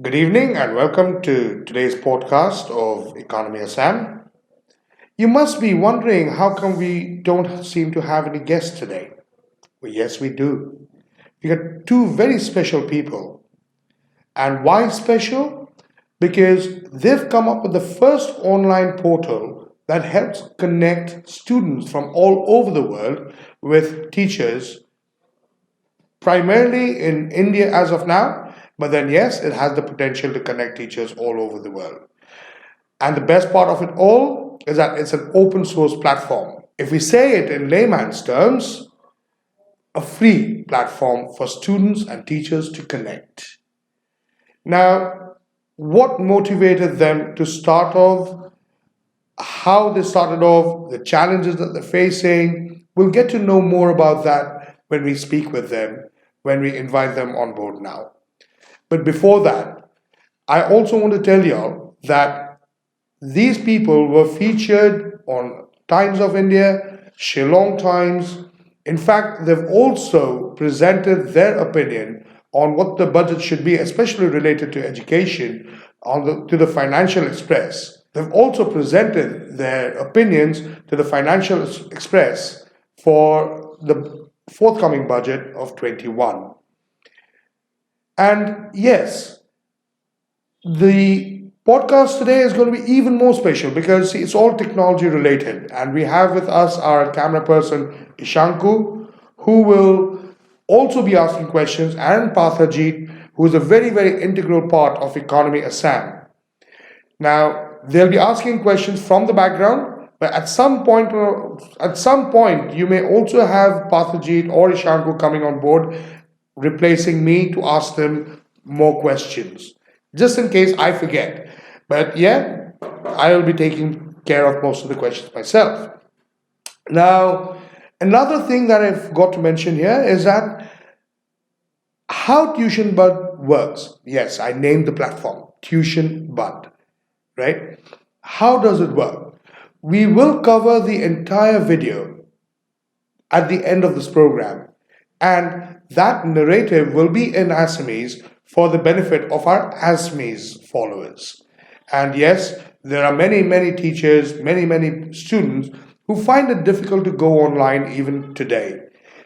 Good evening and welcome to today's podcast of Economy Assam. You must be wondering how come we don't seem to have any guests today. Well, yes, we do. We got two very special people. And why special? Because they've come up with the first online portal that helps connect students from all over the world with teachers, primarily in India as of now. But then, yes, it has the potential to connect teachers all over the world. And the best part of it all is that it's an open source platform. If we say it in layman's terms, a free platform for students and teachers to connect. Now, what motivated them to start off, how they started off, the challenges that they're facing, we'll get to know more about that when we speak with them, when we invite them on board now. But before that, I also want to tell y'all that these people were featured on Times of India, Shillong Times. In fact, they've also presented their opinion on what the budget should be, especially related to education, to the Financial Express. They've also presented their opinions to the Financial Express for the forthcoming budget of 21. And yes, the podcast today is going to be even more special because see, it's all technology related. And we have with us our camera person, Ishanku, who will also be asking questions, and Pathajit, who is a very, very integral part of Economy Assam. Now, they'll be asking questions from the background, but at some point, you may also have Pathajit or Ishanku coming on board, replacing me to ask them more questions, just in case I forget. But yeah, I will be taking care of most of the questions myself. Now, another thing that I forgot to mention here is that how Tuition Bud works. Yes, I named the platform Tuition Bud, right? How does it work? We will cover the entire video at the end of this program, and that narrative will be in Assamese for the benefit of our Assamese followers. And yes, there are many, many teachers, many, many students who find it difficult to go online even today.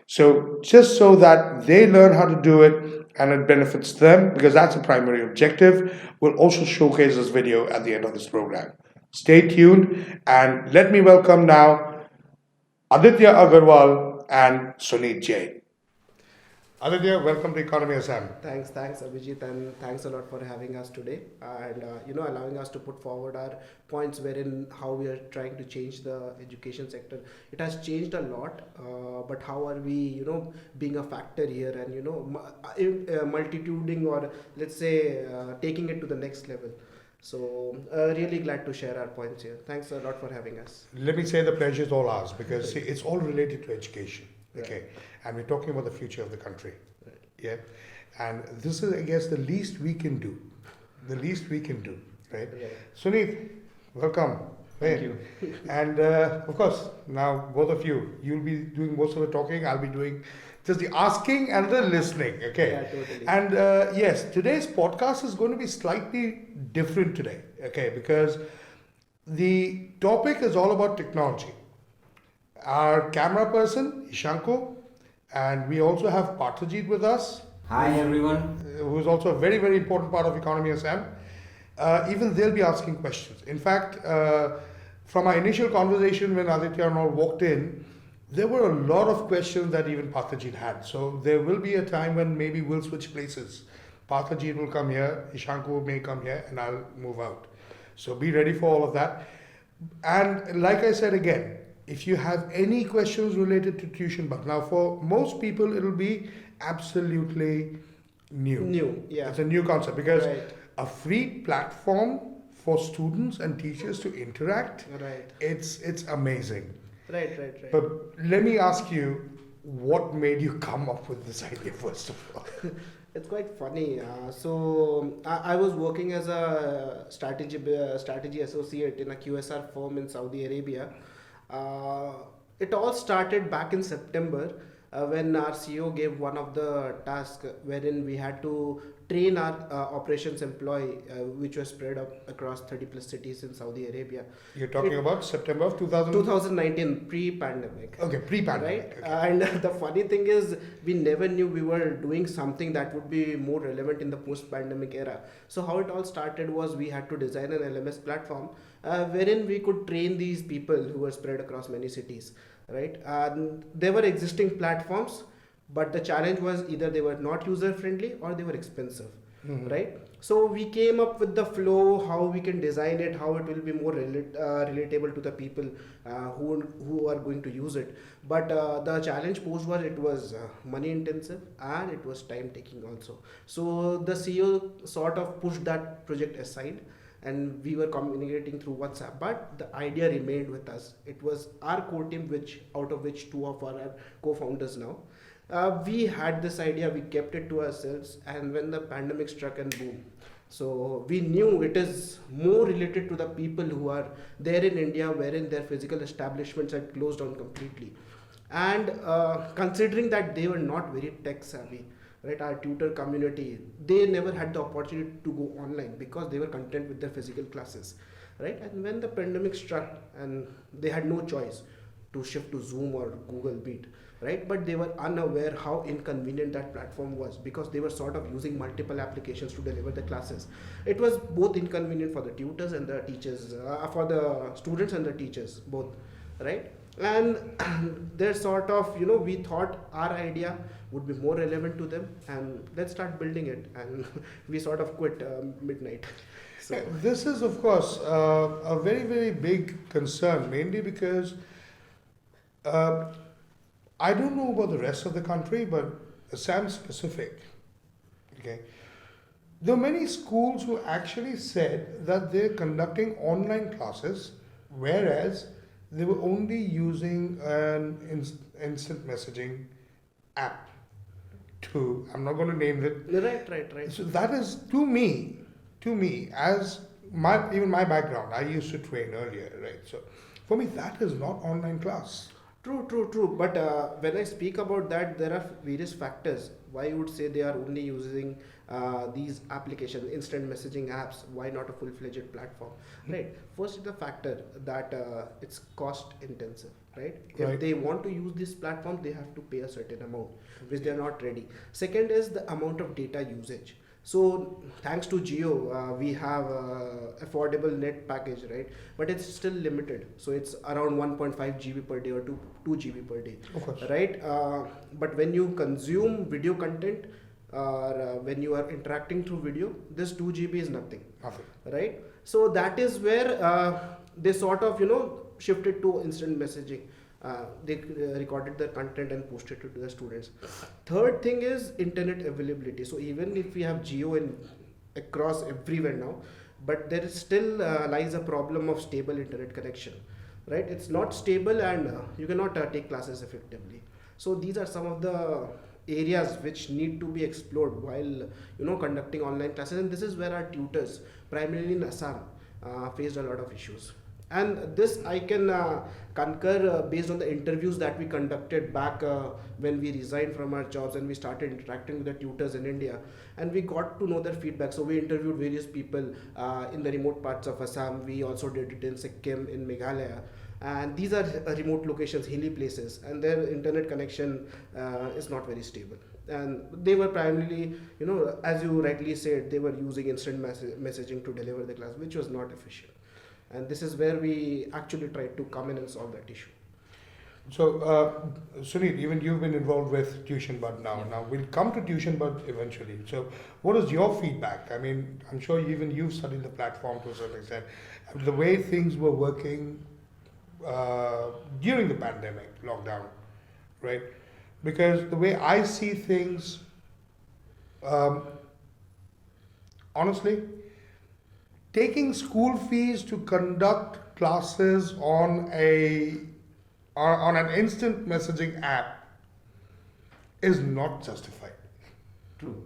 So, just so that they learn how to do it and it benefits them, because that's the primary objective, we'll also showcase this video at the end of this program. Stay tuned and let me welcome now Aditya Agarwal and Sunit Jain. Aditya, welcome to Economy Assam. Thanks, Abhijit, and thanks a lot for having us today and allowing us to put forward our points wherein how we are trying to change the education sector. It has changed a lot, but how are we, being a factor here and multituding or let's say taking it to the next level. So really glad to share our points here. Thanks a lot for having us. Let me say the pleasure is all ours because see, it's all related to education. Okay. Right. And we're talking about the future of the country. Right. Yeah. And this is, I guess, the least we can do. The least we can do. Right. Right. Sunit, welcome. Thank Hey. you. And of course, now both of you, you'll be doing most of the talking. I'll be doing just the asking and the listening. Okay. Yeah, totally. And yes, today's podcast is going to be slightly different today. Okay. Because the topic is all about technology. Our camera person, Ishanko, and we also have Pathajit with us, Hi everyone. who's also a very, very important part of Economy Assam. Even they'll be asking questions. In fact, from our initial conversation when Aditya and all walked in, there were a lot of questions that even Pathajit had. So there will be a time when maybe we'll switch places. Pathajit will come here, Ishanku may come here, and I'll move out. So be ready for all of that. And like I said again, if you have any questions related to tuition, but now for most people it'll be absolutely new. New, yeah. It's a new concept because Right. a free platform for students and teachers to interact, Right. it's amazing. Right. But let me ask you, what made you come up with this idea first of all? It's quite funny. I was working as a strategy associate in a QSR firm in Saudi Arabia. Uh, it all started back in September when our CEO gave one of the tasks wherein we had to train our operations employee, which was spread up across 30 plus cities in Saudi Arabia. You're talking It- about September of 2000? 2019, pre-pandemic. Okay, pre-pandemic. Right, Okay. and the funny thing is, we never knew we were doing something that would be more relevant in the post-pandemic era. So how it all started was we had to design an LMS platform wherein we could train these people who were spread across many cities, right? And there were existing platforms, but the challenge was either they were not user friendly or they were expensive, Mhm. right? So we came up with the flow, how we can design it, how it will be more relatable to the people who are going to use it. But the challenge posed was it was money intensive and it was time taking also. So the CEO sort of pushed that project aside, and we were communicating through WhatsApp. But the idea remained with us. It was our core team, which out of which two of our co-founders now. We had this idea, we kept it to ourselves, and when the pandemic struck and boom, so we knew it is more related to the people who are there in India, wherein their physical establishments had closed down completely. And considering that they were not very tech savvy, right, our tutor community, they never had the opportunity to go online because they were content with their physical classes, right? And when the pandemic struck and they had no choice to shift to Zoom or Google Meet, right? But they were unaware how inconvenient that platform was because they were sort of using multiple applications to deliver the classes. It was both inconvenient for the tutors and the teachers, for the students and the teachers, both, right? And they're sort of, we thought our idea would be more relevant to them, and let's start building it. And we sort of quit midnight. So, Yeah, this is, of course, a very, very big concern, mainly because uh, I don't know about the rest of the country, but Assam specific, okay, there are many schools who actually said that they're conducting online classes, whereas they were only using an instant messaging app to, I'm not going to name it. right. So that is to me, as even my background, I used to train earlier, right? So for me, that is not online class. True. But when I speak about that, there are various factors why you would say they are only using these applications, instant messaging apps. Why not a full-fledged platform, right? First is the factor that it's cost intensive, right? If Right. they want to use this platform, they have to pay a certain amount, which they are not ready. Second is the amount of data usage. So thanks to Geo, we have affordable net package, right? But it's still limited. So it's around 1.5 GB per day or 2 GB per day, Of course. right? But when you consume video content or when you are interacting through video, this 2 GB is nothing, Nothing. right? So that is where they sort of shifted to instant messaging. They recorded the content and posted it to the students. Third thing is internet availability. So even if we have Geo in across everywhere now, but there is still lies a problem of stable internet connection, right? It's not stable, and you cannot take classes effectively. So these are some of the areas which need to be explored while conducting online classes, and this is where our tutors, primarily in Assam, faced a lot of issues. And this I can concur based on the interviews that we conducted back when we resigned from our jobs and we started interacting with the tutors in India, and we got to know their feedback. So we interviewed various people in the remote parts of Assam. We also did it in Sikkim, in Meghalaya, and these are remote locations, hilly places, and their internet connection is not very stable. And they were primarily, as you rightly said, they were using instant messaging to deliver the class, which was not efficient. And this is where we actually tried to come in and solve that issue. So, Sunil, even you've been involved with Tuition Bud now. Yeah. Now, we'll come to Tuition Bud eventually. So, what is your feedback? I mean, I'm sure even you've studied the platform to a certain extent. The way things were working during the pandemic, lockdown, right? Because the way I see things, honestly, taking school fees to conduct classes on an instant messaging app is not justified. True.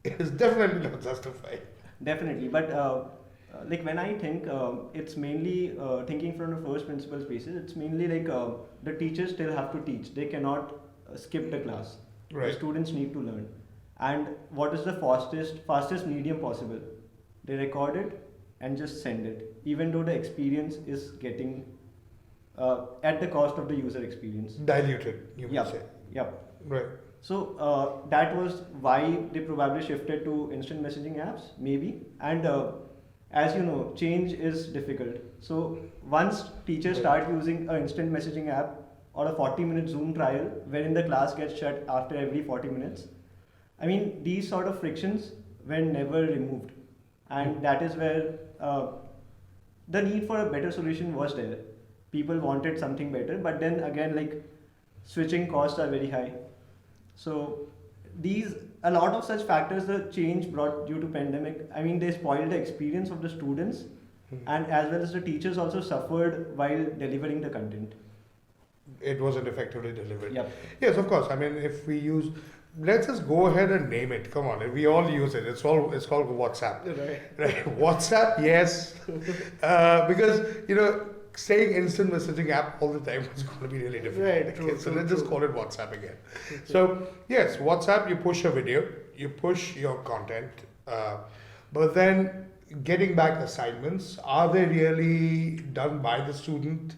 It is definitely not justified. Definitely, but like when I think, it's mainly thinking from the first principles basis. It's mainly like the teachers still have to teach. They cannot skipped a class. Right. The students need to learn. And what is the fastest medium possible? They record it and just send it, even though the experience is getting at the cost of the user experience. Diluted, you may say. Yep. Right. So that was why they probably shifted to instant messaging apps, maybe. And as you know, change is difficult. So once teachers start using an instant messaging app or a 40-minute Zoom trial, wherein the class gets shut after every 40 minutes, I mean, these sort of frictions were never removed. And that is where the need for a better solution was there. People wanted something better, but then again, like, switching costs are very high. So a lot of such factors, the change brought due to pandemic, I mean, they spoiled the experience of the students, and as well as the teachers also suffered while delivering the content. It wasn't effectively delivered. Yep. Yes, of course. I mean, if we use, let's just go ahead and name it. Come on, we all use it. It's called WhatsApp. Right. WhatsApp, yes. Because saying instant messaging app all the time is going to be really difficult. Right, true, So true, let's just true. call it WhatsApp again. So yes, WhatsApp, you push a video, you push your content, but then getting back assignments, are they really done by the student?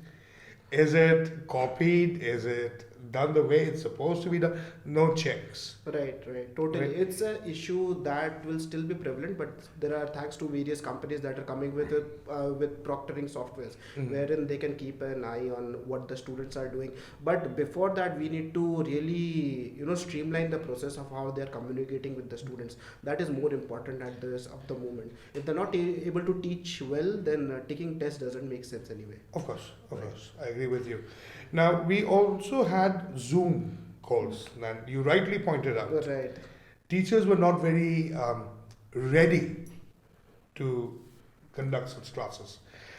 Is it copied? Is it done the way it's supposed to be done? No checks. Right, totally. Right. It's an issue that will still be prevalent, but there are, thanks to various companies that are coming with it, with proctoring softwares, wherein they can keep an eye on what the students are doing. But before that, we need to really, streamline the process of how they are communicating with the students. That is more important at the moment. If they're not able to teach well, then taking tests doesn't make sense anyway. Of course, I agree with you. Now, we also had Zoom calls, and you rightly pointed out. Right. Teachers were not very ready to conduct such classes.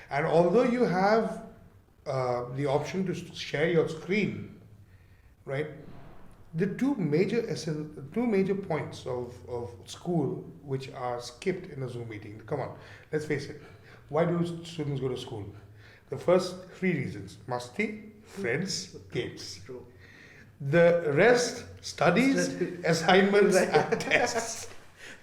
And although you have the option to share your screen, right, the two major points of school which are skipped in a Zoom meeting. Come on, let's face it. Why do students go to school? The first three reasons: masti, friends, games. True. The rest, studies, assignments, Right. and tests.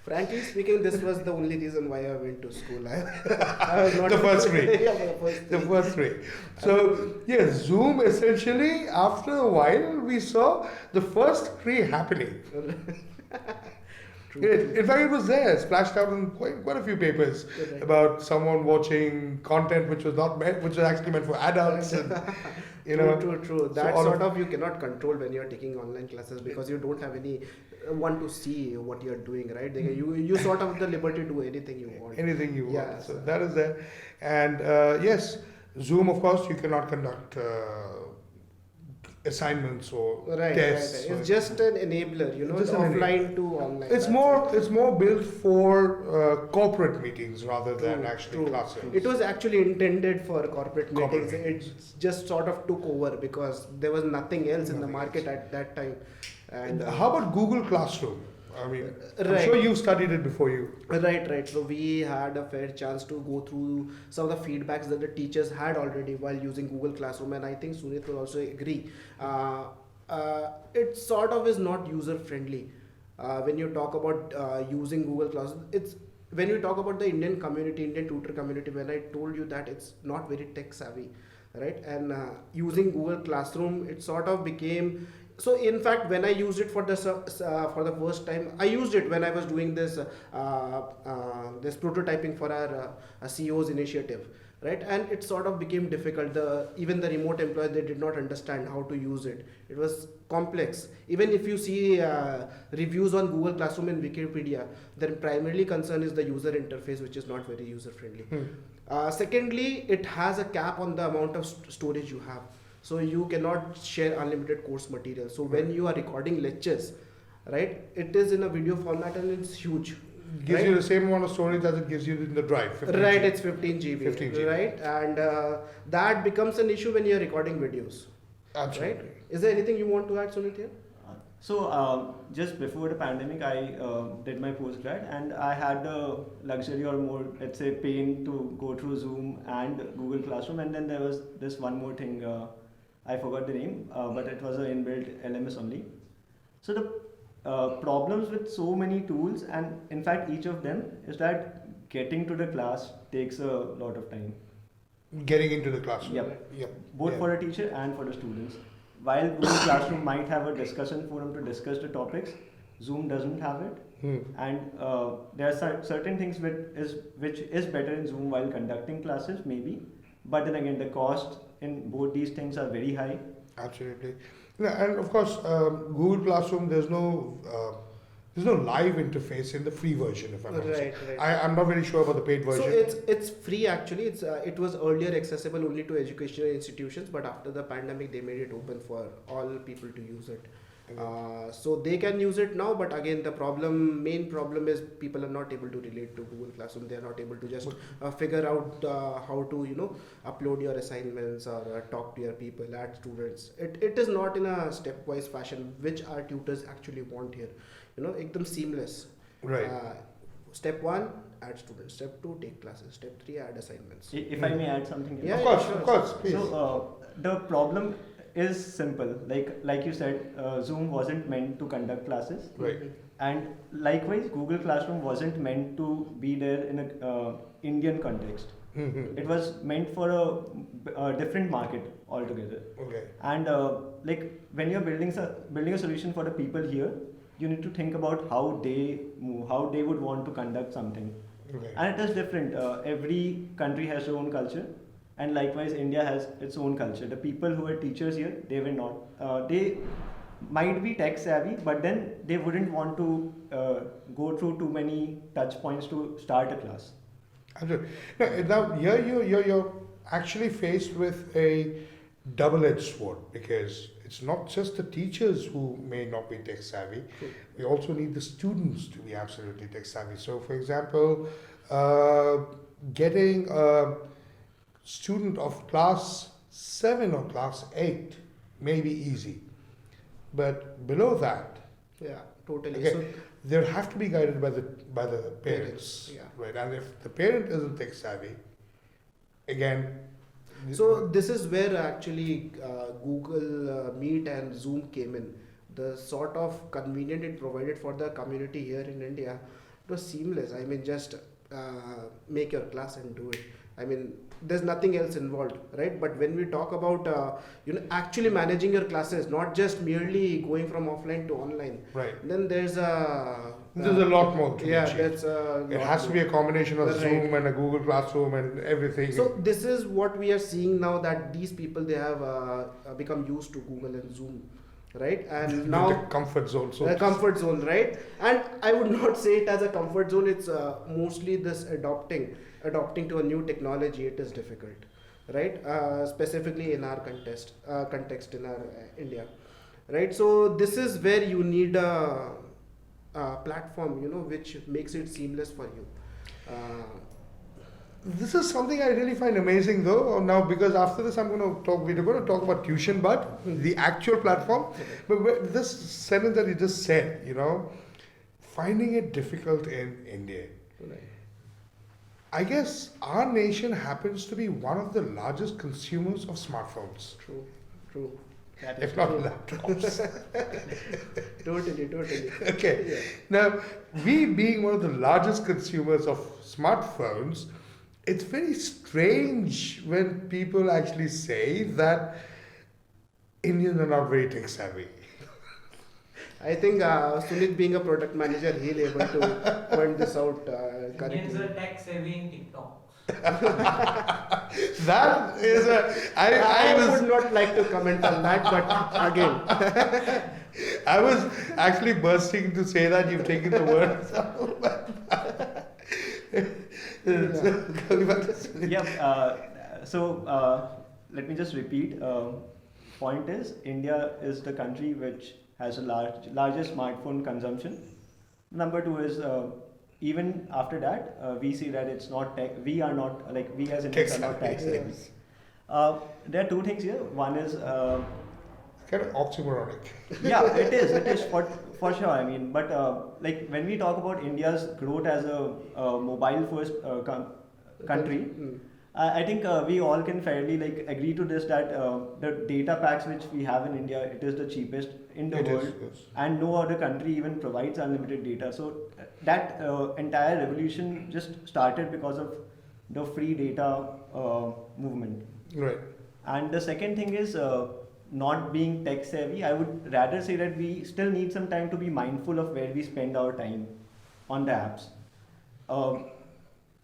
Frankly speaking, this was the only reason why I went to school. I was not The first three. Yeah, the first The three. first three. So, yes, Zoom essentially, after a while, we saw the first three happening. True. In fact, it was there, splashed out in quite a few papers Right. about someone watching content which was actually meant for adults, and True. so That all sort of you cannot control when you're taking online classes because you don't have any one to see what you're doing, right? You sort of have the liberty to do anything you want. anything you Yeah, want. So so- that is there, and yes, Zoom, of course, you cannot conduct assignments or Right. tests. It's just an enabler, Just the an offline to online. It's more built for corporate meetings rather than True, actually true. classrooms. It was actually intended for corporate Corporate meetings. It just sort of took over because there was nothing else in the Nothing market at that time. And How about Google Classroom? I mean, I'm Right. sure you studied it before you. Right. So we had a fair chance to go through some of the feedbacks that the teachers had already while using Google Classroom, and I think Sunit will also agree. It sort of is not user friendly. When you talk about using Google Classroom, it's when you talk about the Indian community, Indian tutor community. When I told you that it's not very tech savvy, right? And using Google Classroom, it sort of became. So in fact, when I used it for the first time, I used it when I was doing this this prototyping for our CEO's initiative, right? And it sort of became difficult. Even the remote employees, they did not understand how to use it. It was complex. Even if you see reviews on Google Classroom and Wikipedia, their primarily concern is the user interface, which is not very user friendly. Secondly, it has a cap on the amount of storage you have. So you cannot share unlimited course material. So when you are recording lectures, right, it is in a video format and it's huge. Gives right? you the same amount of storage as it gives you in the drive. 15 Right, GB. it's 15 GB, 15 GB. right? And that becomes an issue when you're recording videos, Absolutely. right? Is there anything you want to add, Sunit, here? So just before the pandemic, I did my postgrad, and I had the luxury or more, let's say, pain to go through Zoom and Google Classroom. And then there was this one more thing, I forgot the name, but it was an inbuilt LMS only. So the problems with so many tools, and in fact each of them, is that getting to the class takes a lot of time, Getting into the classroom. Yep. both Yeah. for the teacher and for the students. While Google Classroom might have a discussion forum to discuss the topics, Zoom doesn't have it. And there are certain things which is better in Zoom while conducting classes, maybe. But then again, the cost in both these things are very high. Absolutely. Yeah, and of course, Google Classroom, there's no live interface in the free version, if I'm not mistaken. Right. I'm not very sure about the paid version. So it's free actually. It was earlier accessible only to educational institutions, but after the pandemic they made it open for all people to use it. So they can use it now, but again the main problem is people are not able to relate to Google Classroom. They are not able to just figure out how to upload your assignments or talk to your people, add students. It is not in a stepwise fashion, which our tutors actually want here. Ekdam seamless. Right. Step 1, add students. Step 2, take classes. Step 3, add assignments. If I may add something here. Yeah, Of course, please. So the problem is simple. Like you said, Zoom wasn't meant to conduct classes, Right. and likewise, Google Classroom wasn't meant to be there in a Indian context. It was meant for a different market altogether. Okay. And like when you're building a solution for the people here, you need to think about how they move, how they would want to conduct something. Okay. And it is different. Every country has their own culture, and likewise India has its own culture. The people who are teachers here, they will not. They might be tech savvy, but then they wouldn't want to go through too many touch points to start a class. Absolutely. Now here you're actually faced with a double-edged sword, because it's not just the teachers who may not be tech savvy. We also need the students to be absolutely tech savvy. So, for example, getting a student of class 7 or class 8 may be easy, but below that, Yeah, totally. okay, So they'll have to be guided by the parents, Yeah. right? And if the parent isn't tech savvy, again. So this is where actually Google Meet and Zoom came in. The sort of convenient it provided for the community here in India, it was seamless. I mean, just make your class and do it. I mean, there's nothing else involved, right? But when we talk about actually managing your classes, not just merely going from offline to online, Right. then there's There's a lot more to yeah, achieve. that's It has to be a combination of Right. Zoom and a Google Classroom and everything. So this is what we are seeing now, that these people, they have become used to Google and Zoom, right? And now the comfort zone. So a comfort zone, right? And I would not say it as a comfort zone. It's mostly this adopting to a new technology. It is difficult, right? Specifically in our context in our India, right? So this is where you need a platform, which makes it seamless for you. this is something I really find amazing, though. Now, because after this, we're going to talk about Tuition Bud, the actual platform. But this sentence that you just said, finding it difficult in India. Right. I guess our nation happens to be one of the largest consumers of smartphones, True. That is if not true. laptops. Totally. Okay. Yeah. Now, we being one of the largest consumers of smartphones, it's very strange when people actually say that Indians are not very tech savvy. I think Sunit, being a product manager, he'll able to point this out Indians correctly. are tech savvy in TikTok. That is a. I would was not like to comment on that, but again, I was actually bursting to say that you've taken the words out. Coming back to Sunit. Yeah. So let me just repeat. Point is, India is the country which has a largest smartphone consumption. Number two is even after that, we see that it's not tech. We are not, like, we as Indians are not tech savvy. Yes. There are two things here. One is Kind of oxymoronic. yeah, it is for sure. I mean, but like when we talk about India's growth as a mobile first country, I think we all can fairly like agree to this that the data packs which we have in India, it is the cheapest in the It is, world, yes. and no other country even provides unlimited data. So that entire revolution just started because of the free data movement. Right. And the second thing is not being tech savvy. I would rather say that we still need some time to be mindful of where we spend our time on the apps. Um,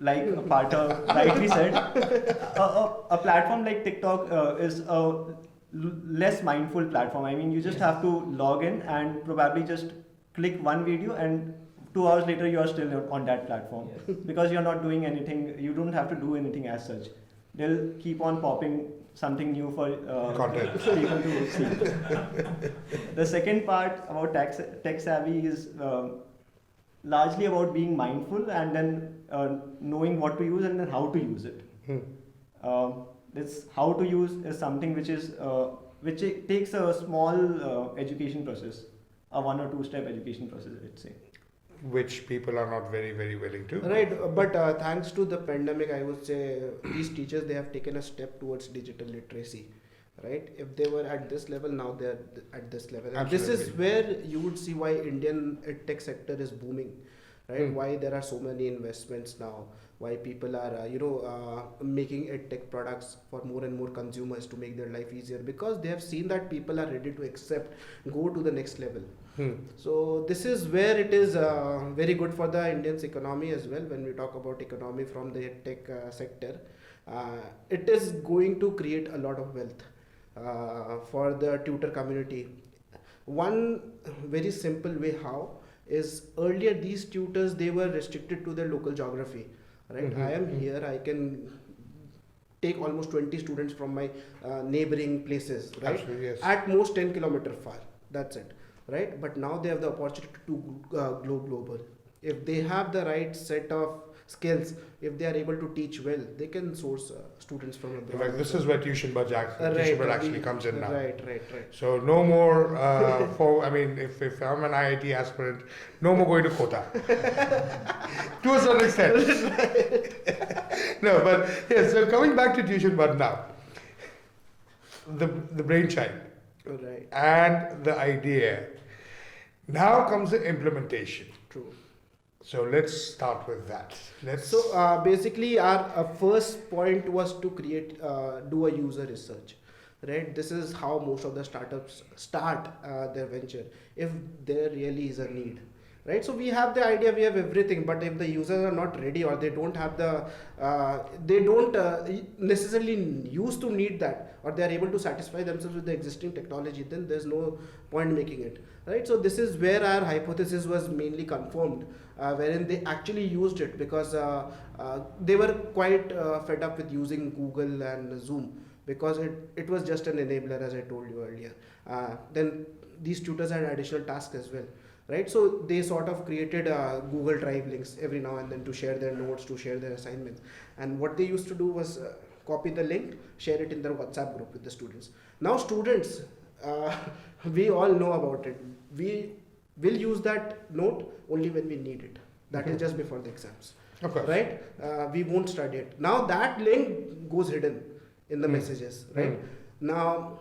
like Partha rightly said, a platform like TikTok is a less mindful platform. I mean, you just have to log in and probably just click one video, and 2 hours later you are still on that platform because you're not doing anything. You don't have to do anything as such. They'll keep on popping something new for Content. people to see. The second part about tech savvy is largely about being mindful and then knowing what to use and then how to use it. This how to use is something which is which takes a small education process, a 1 or 2 step education process, let's say. Which people are not very, very willing to. Right, but thanks to the pandemic, I would say these teachers, they have taken a step towards digital literacy, right? If they were at this level, now they are at this level. And this is Absolutely. where you would see why Indian tech sector is booming, right? Hmm. Why there are so many investments now, why people are making tech products for more and more consumers to make their life easier, because they have seen that people are ready to accept, go to the next level. Hmm. So this is where it is very good for the Indian's economy as well. When we talk about economy from the tech sector, it is going to create a lot of wealth for the tutor community. One very simple way how is, earlier these tutors, they were restricted to their local geography, right? Mhm. I am here, I can take almost 20 students from my neighboring places, right? Absolutely, yes. At most 10 kilometer far, that's it, right? But now they have the opportunity to go global. If they have the right set of skills, if they are able to teach well, they can source students from In abroad. fact, this is where tuition budget actually comes in now. Right. So no more I mean, if I'm an IIT aspirant, no more going to Kota. To a certain extent. No, but yeah, so coming back to tuition bud now. The brainchild Right, and the idea. Now comes the implementation. true. So let's start with that. So basically, our first point was to create, do a user research, right? This is how most of the startups start their venture, if there really is a need, right? So we have the idea, we have everything, but if the users are not ready, or they don't have the, they don't necessarily used to need that, or they are able to satisfy themselves with the existing technology, then there's no point making it, right? So this is where our hypothesis was mainly confirmed, wherein they actually used it because they were quite fed up with using Google and Zoom, because it was just an enabler, as I told you earlier. Then these tutors had additional tasks as well, right? So they sort of created Google Drive links every now and then to share their notes, to share their assignments. And what they used to do was copy the link, share it in their WhatsApp group with the students. Now students, we all know about it. We will use that note only when we need it. That is just before the exams, Of course. right? We won't study it. Now that link goes hidden in the messages, right? Now,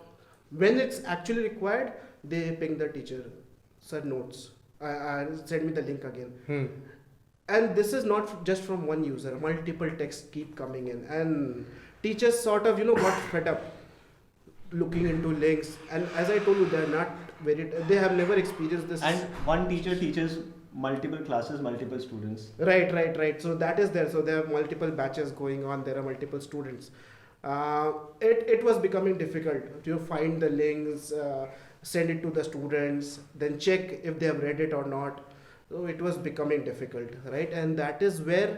when it's actually required, they ping the teacher, sir, notes. Send me the link again. And this is not just from one user. Multiple texts keep coming in, and teachers sort of got fed up looking into links. And as I told you, they're not they have never experienced this. And one teacher teaches multiple classes, multiple students. Right. So that is there. So there are multiple batches going on. There are multiple students. It was becoming difficult to find the links, send it to the students, then check if they have read it or not. So it was becoming difficult, right? And that is where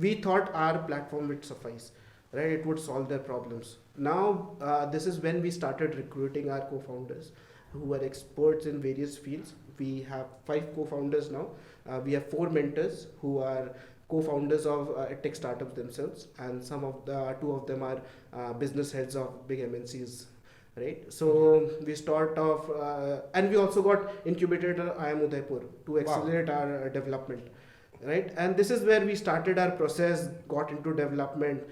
we thought our platform would suffice, right? It would solve their problems. Now, this is when we started recruiting our co-founders who are experts in various fields. We have 5 co-founders now. We have 4 mentors who are co-founders of tech startups themselves, and 2 of them are business heads of big MNCs, right? So we start off, and we also got incubator IIM Udaipur to accelerate our development. right? And this is where we started our process, got into development,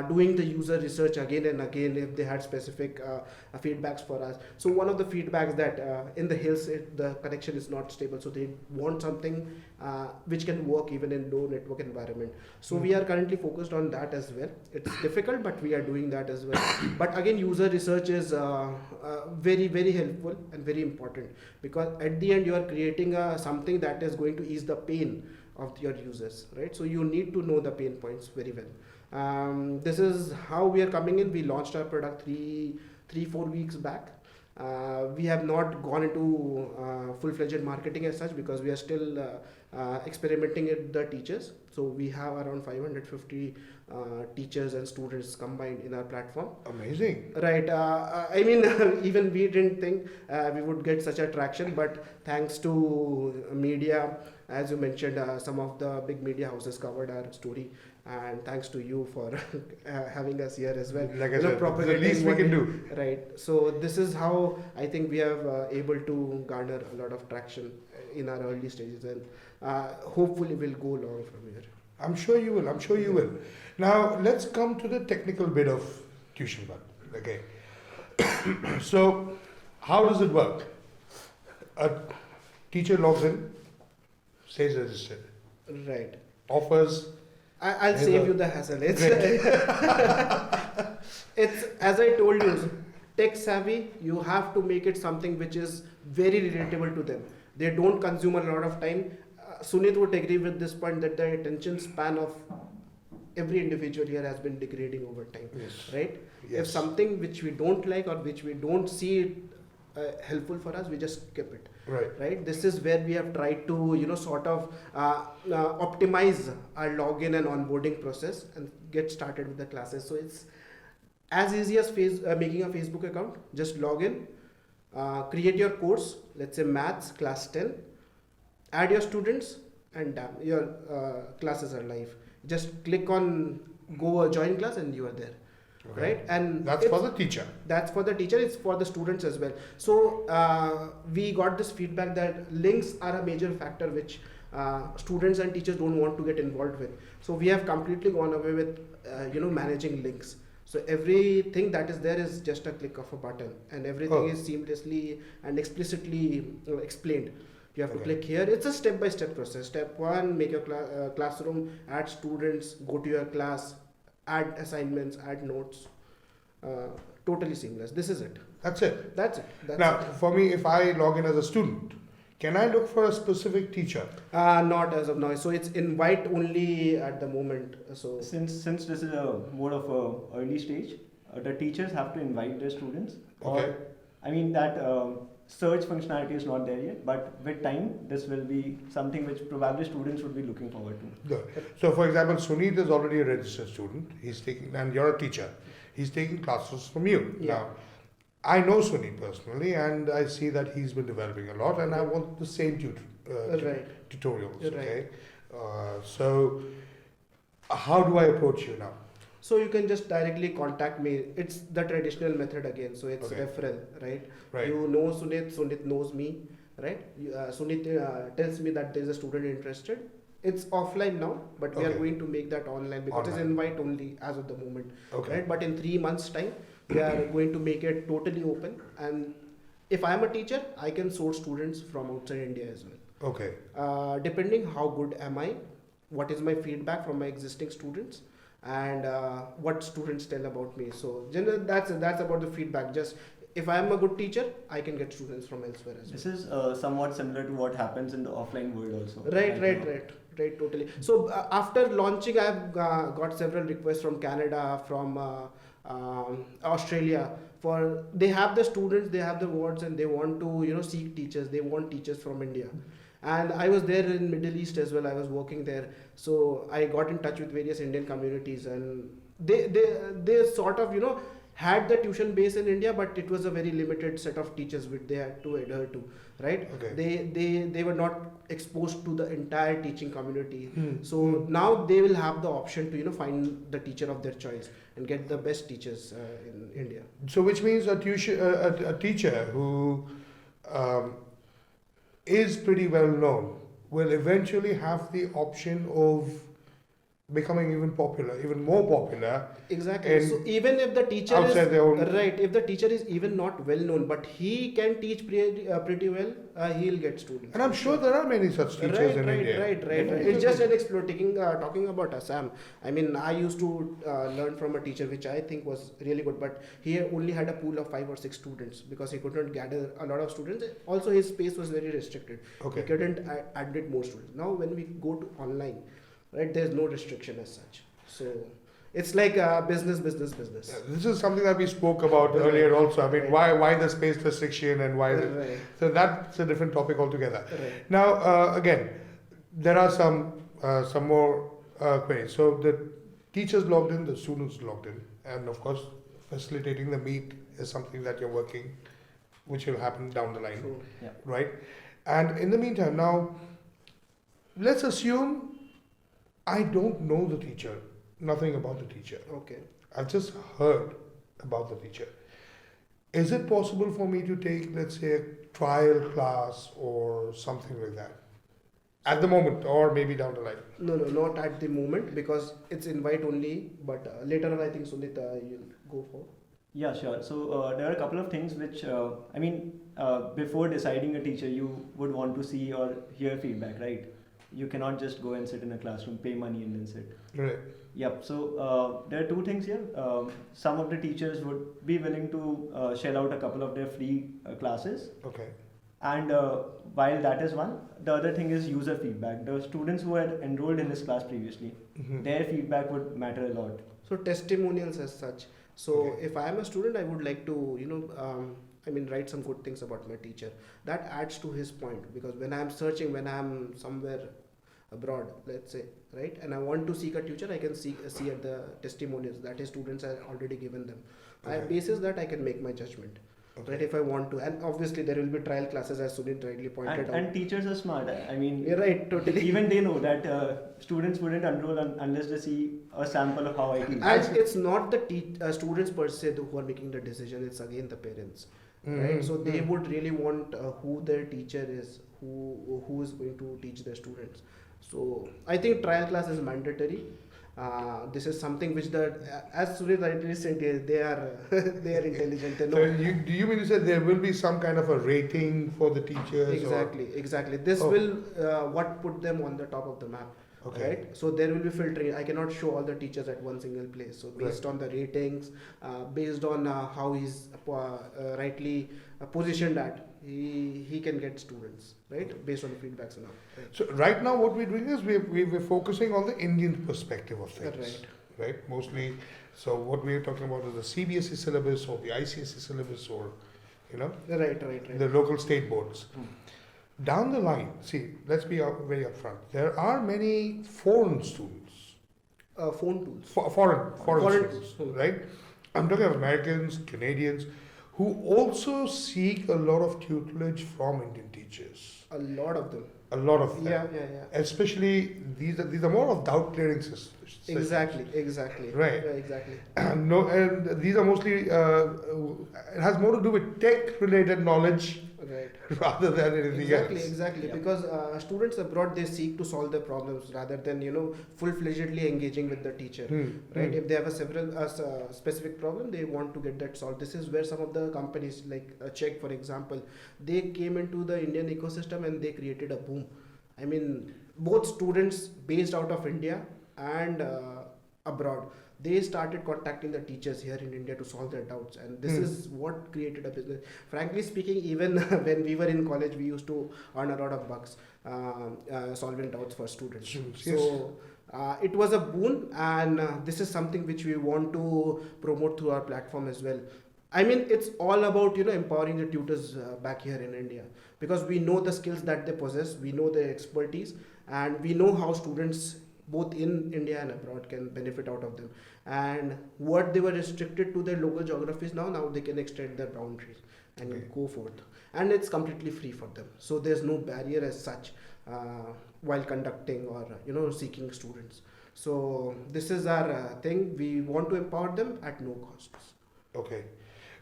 doing the user research again and again if they had specific feedbacks for us. So one of the feedbacks that in the hills the connection is not stable, so they want something which can work even in low network environment. So we are currently focused on that as well. It's difficult, but we are doing that as well. But again, user research is very, very helpful and very important, because at the end you are creating something that is going to ease the pain of your users, right? So you need to know the pain points very well. This is how we are coming in. We launched our product 4 weeks back. We have not gone into full-fledged marketing as such, because we are still experimenting with the teachers. So we have around 550 teachers and students combined in our platform. Amazing. Right. I mean, even we didn't think we would get such a traction, but thanks to media, as you mentioned, some of the big media houses covered our story, and thanks to you for having us here as well. Like I You know, said, the propagating least we what can do. Right. So this is how I think we have able to garner a lot of traction in our early stages, and hopefully we'll go long from here. I'm sure you will. I'm sure you will. Now let's come to the technical bit of tuition bud. Okay. So how does it work? A teacher logs in, stays registered, Right. offers. I'll There's save a- you the hassle. It's, Great. it's as I told you, tech savvy. You have to make it something which is very relatable to them. They don't consume a lot of time. Sunit would agree with this point that the attention span of every individual here has been degrading over time, Yes. right? Yes. If something which we don't like or which we don't see helpful for us, we just skip it. Right, this is where we have tried to sort of optimize our login and onboarding process and get started with the classes. So it's as easy as making a Facebook account. Just log in, create your course, let's say maths class 10, add your students, and damn, your classes are live. Just click on go join class and you are there. Okay. Right, and That's for the teacher. that's for the teacher, it's for the students as well. So we got this feedback that links are a major factor which students and teachers don't want to get involved with. So we have completely gone away with managing links. So everything that is there is just a click of a button, and everything is seamlessly and explicitly explained. You have to click here. It's a step-by-step process. Step 1, make your classroom, add students, go to your class, add assignments, add notes. Totally seamless. This is it. That's it. That's it. That's Now, it. for me, if I log in as a student, can I look for a specific teacher? Not as of now. So it's invite only at the moment. So Since this is a more of a early stage, the teachers have to invite their students. Okay. Or, I mean that search functionality is not there yet, but with time, this will be something which probably students would be looking forward to. Good. So, for example, Sunit is already a registered student. He's taking, and you're a teacher. He's taking classes from you. Yeah. Now, I know Sunit personally, and I see that he's been developing a lot, and I want the same right. tutorials. Right. Okay. So, how do I approach you now? So you can just directly contact me. It's the traditional method again. So it's Okay. referral, right? Right. You know Sunit, Sunit knows me, right? Sunit tells me that there is a student interested. It's offline now, but we are Okay. going to make that online because it's Online. invite only as of the moment, Okay. right? But in 3 months' time, we are going to make it totally open. And if I am a teacher, I can source students from outside India as well. Okay. Depending how good am I, what is my feedback from my existing students, and what students tell about me. So generally that's about the feedback. Just if I am a good teacher, I can get students from elsewhere as well. This is somewhat similar to what happens in the offline world also. Right, totally. So after launching, I've got several requests from Canada, from Australia. For they have the students, they have the wards, and they want to seek teachers. They want teachers from India. And I was there in Middle East as well. I was working there, so I got in touch with various Indian communities, and they sort of had the tuition base in India, but it was a very limited set of teachers which they had to adhere to, right? Okay. They were not exposed to the entire teaching community. So now they will have the option to find the teacher of their choice and get the best teachers in India. So, which means a teacher who is pretty well known will eventually have the option of becoming even more popular Exactly. in So even if the teacher is outside their own. right, if the teacher is even not well known, but he can teach pretty well, he'll get students. And I'm sure there are many such teachers Right, in right, India. right, right, right. It's just an explore. Talking about Assam. I mean, I used to learn from a teacher, which I think was really good, but he only had a pool of 5 or 6 students because he could not gather a lot of students. Also, his space was very restricted. Okay. He couldn't admit more students. Now, when we go to online, right, there's no restriction as such. So it's like business. This is something that we spoke about Right. earlier also. I mean, Right. why the space restriction and why the, Right. so that's a different topic altogether. Right. Now, again, there are some more queries. So the teachers logged in, the students logged in, and of course, facilitating the meet is something that you're working, which will happen down the line, True. Yeah. right? And in the meantime, now, let's assume I don't know the teacher, nothing about the teacher. Okay. I've just heard about the teacher. Is it possible for me to take, let's say, a trial class or something like that? At the moment, or maybe down the line. No, not at the moment because it's invite only. But later on, I think Sumit, you'll go for. Yeah, sure. So there are a couple of things which, before deciding a teacher, you would want to see or hear feedback, right? You cannot just go and sit in a classroom, pay money and then sit. Right. Yep. So there are two things here. Some of the teachers would be willing to shell out a couple of their free classes. Okay. And while that is one, the other thing is user feedback. The students who had enrolled in this class previously, Mhm. their feedback would matter a lot. So testimonials as such. So Okay. if I am a student, I would like to, write some good things about my teacher. That adds to his point because when I'm searching, when I'm somewhere abroad, let's say, right, and I want to seek a teacher, I can see at the testimonials that his students have already given them. I Okay. basis that I can make my judgment. Okay. Right, if I want to, and obviously there will be trial classes as Sunit rightly pointed out. And teachers are smart. I mean, You're right, totally. even they know that students wouldn't enroll unless they see a sample of how I teach. And it's not the students per se who are making the decision, it's again the parents, right? Mhm. So they Mhm. would really want who their teacher is, who is going to teach their students. So I think trial class is mandatory. This is something which as Surya rightly said, they are they are intelligent. They know. So do you mean to say there will be some kind of a rating for the teachers? Exactly. This Oh. will what put them on the top of the map. Okay. Right, so there will be filtering. I cannot show all the teachers at one single place. So based on the ratings, based on how he's rightly positioned at, he can get students, right? Based on the feedbacks and all. Right. So right now what we're doing is we're focusing on the Indian perspective of things. Right. Right? Mostly, so what we're talking about is the CBSE syllabus or the ICSE syllabus or, Right. the local state boards. Down the line, see, let's be very upfront. There are many foreign students, Phone tools. foreign Foreign students, students. right? I'm talking of Americans, Canadians, who also seek a lot of tutelage from Indian teachers. A lot of them. A lot of them. Yeah. Especially these are more of doubt clearing systems. Exactly. Right. Yeah, exactly. No, and these are mostly it has more to do with tech related knowledge Right. rather than anything else. Exactly. Yeah. Because students abroad, they seek to solve their problems rather than full-fledgedly engaging with the teacher. Right. If they have a specific problem, they want to get that solved. This is where some of the companies like Czech, for example, they came into the Indian ecosystem and they created a boom. I mean, both students based out of India and abroad, they started contacting the teachers here in India to solve their doubts, and this is what created a business. Frankly speaking, even when we were in college, we used to earn a lot of bucks solving doubts for students. Students, yes. So it was a boon, and this is something which we want to promote through our platform as well. I mean, it's all about empowering the tutors back here in India, because we know the skills that they possess, we know their expertise, and we know how students both in India and abroad can benefit out of them. And what they were restricted to their local geographies, now they can extend their boundaries and Okay. go forth. And it's completely free for them. So there's no barrier as such while conducting or seeking students. So this is our thing. We want to empower them at no costs. Okay.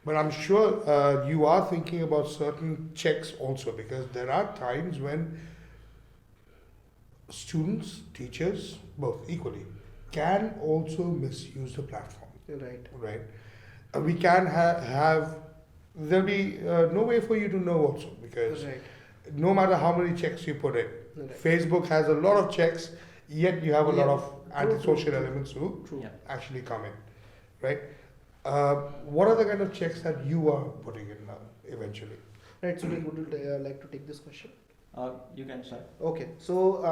But I'm sure you are thinking about certain checks also, because there are times when students, teachers, both equally, can also misuse the platform, Right. right? We can have, there'll be no way for you to know also, because Right. no matter how many checks you put in, Right. Facebook has a lot of checks, yet you have a lot Yeah. of True, antisocial true, elements who True. Yeah. actually come in, right? What are the kind of checks that you are putting in now, eventually? Right. So, would you like to take this question? You can start. Okay. So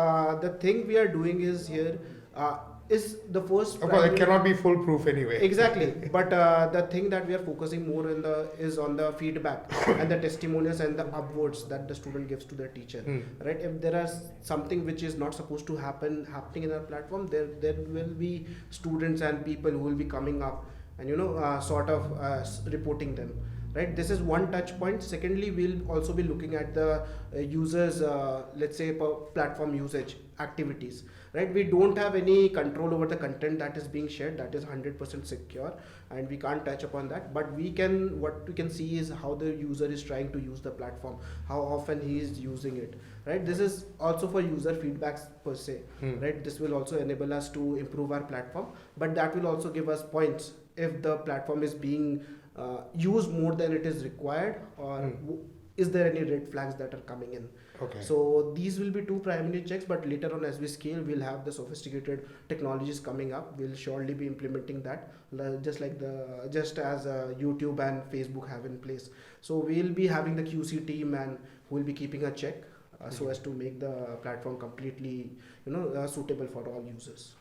the thing we are doing is the first. Of course, it primary- cannot be foolproof anyway. Exactly, but the thing that we are focusing more is on the feedback and the testimonials and the upvotes that the student gives to their teacher. Hmm. Right? If there is something which is not supposed to happening in our platform, there will be students and people who will be coming up and sort of reporting them. Right, this is one touch point. Secondly, we'll also be looking at the users, let's say, per platform usage activities. Right, we don't have any control over the content that is being shared. That is 100% secure, and we can't touch upon that. But what we can see is how the user is trying to use the platform, how often he is using it. Right, this is also for user feedbacks per se. Right, this will also enable us to improve our platform, but that will also give us points if the platform is being used more than it is required, or is there any red flags that are coming in. Okay. So these will be two primary checks, but later on as we scale, we'll have the sophisticated technologies coming up. We'll surely be implementing that, just as YouTube and Facebook have in place. So we'll be having the QC team, and we'll be keeping a check so as to make the platform completely suitable for all users.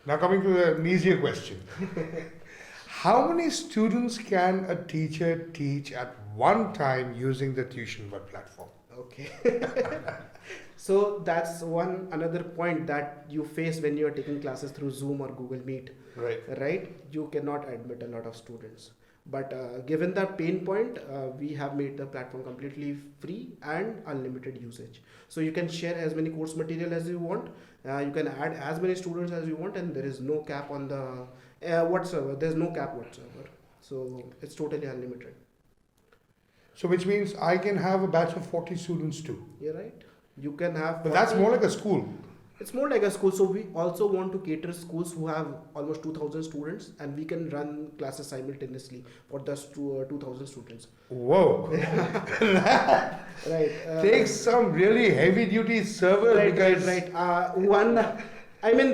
Now coming to an easier question. How many students can a teacher teach at one time using the Tuition Web platform? Okay. So that's another point that you face when you are taking classes through Zoom or Google Meet. Right. Right? You cannot admit a lot of students. But given that pain point, we have made the platform completely free and unlimited usage. So you can share as many course material as you want. You can add as many students as you want, and there is no cap on the whatsoever. There's no cap whatsoever. So it's totally unlimited. So which means I can have a batch of 40 students too. You're right. You can have. But that's 40 more like a school. It's more like a school. So we also want to cater schools who have almost 2,000 students, and we can run classes simultaneously for those 2,000 students. Whoa. Right. Takes some really heavy duty server Right, because right.